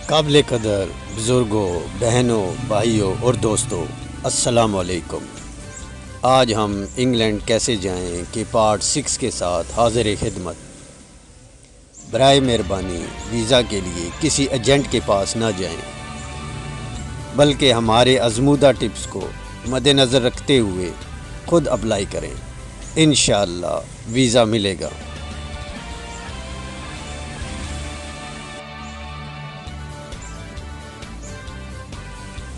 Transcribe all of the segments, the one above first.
قابل قدر بزرگوں، بہنوں، بھائیوں اور دوستوں، السلام علیکم۔ آج ہم انگلینڈ کیسے جائیں کہ پارٹ 6 کے ساتھ حاضر خدمت۔ برائے مہربانی ویزا کے لیے کسی ایجنٹ کے پاس نہ جائیں، بلکہ ہمارے آزمودہ ٹپس کو مد نظر رکھتے ہوئے خود اپلائی کریں، انشاءاللہ ویزا ملے گا۔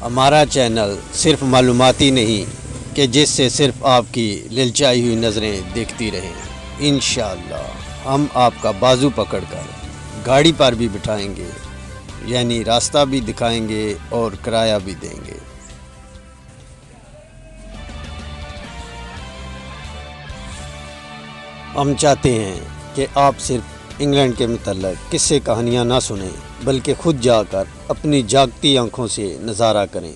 ہمارا چینل صرف معلوماتی نہیں کہ جس سے صرف آپ کی للچائی ہوئی نظریں دیکھتی رہیں۔ انشاءاللہ ہم آپ کا بازو پکڑ کر گاڑی پر بھی بٹھائیں گے، یعنی راستہ بھی دکھائیں گے اور کرایہ بھی دیں گے۔ ہم چاہتے ہیں کہ آپ صرف انگلینڈ کے متعلق قصے کہانیاں نہ سنیں، بلکہ خود جا کر اپنی جاگتی آنکھوں سے نظارہ کریں۔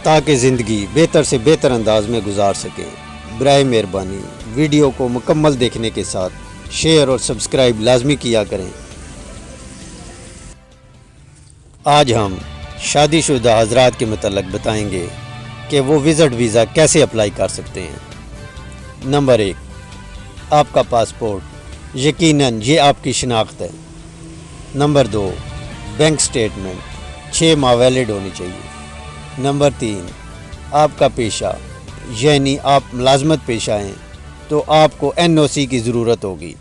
تاکہ زندگی بہتر سے بہتر انداز میں گزار سکیں۔ برائے مہربانی ویڈیو کو مکمل دیکھنے کے ساتھ شیئر اور سبسکرائب لازمی کیا کریں۔ آج ہم شادی شدہ حضرات کے متعلق بتائیں گے کہ وہ وزٹ ویزا کیسے اپلائی کر سکتے ہیں۔ نمبر 1، آپ کا پاسپورٹ، یقیناً یہ آپ کی شناخت ہے۔ نمبر 2، بینک سٹیٹمنٹ 6 ماہ ویلڈ ہونی چاہیے۔ نمبر 3، آپ کا پیشہ، یعنی آپ ملازمت پیشہ ہیں تو آپ کو NOC کی ضرورت ہوگی،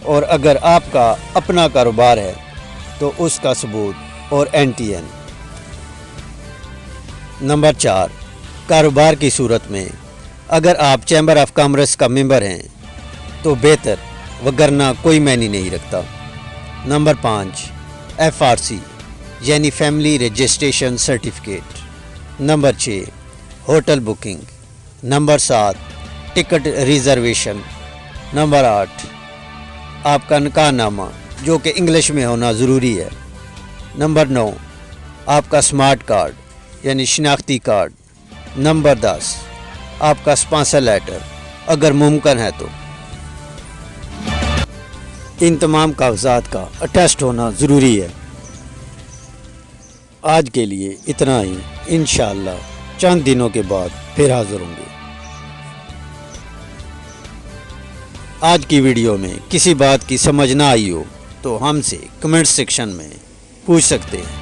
اور اگر آپ کا اپنا کاروبار ہے تو اس کا ثبوت اور NTN۔ نمبر 4، کاروبار کی صورت میں اگر آپ چیمبر آف کامرس کا ممبر ہیں تو بہتر، وگرنہ کوئی معنی نہیں رکھتا۔ نمبر 5، FRC یعنی family registration certificate. Number 6، hotel booking. Number 7، ticket reservation. Number 8، آپ کا نکاح نامہ جو کہ انگلش میں ہونا ضروری ہے۔ نمبر 9، آپ کا سمارٹ کارڈ یعنی شناختی کارڈ۔ نمبر 10، آپ کا اسپانسر لیٹر اگر ممکن ہے تو۔ ان تمام کاغذات کا اٹیسٹ ہونا ضروری ہے۔ آج کے لیے اتنا ہی، انشاءاللہ چند دنوں کے بعد پھر حاضر ہوں گے۔ آج کی ویڈیو میں کسی بات کی سمجھ نہ آئی ہو تو ہم سے کمنٹ سیکشن میں پوچھ سکتے ہیں۔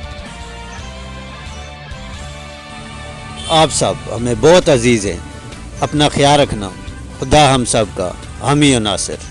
آپ سب ہمیں بہت عزیز ہیں، اپنا خیال رکھنا۔ خدا ہم سب کا حامی و ناصر۔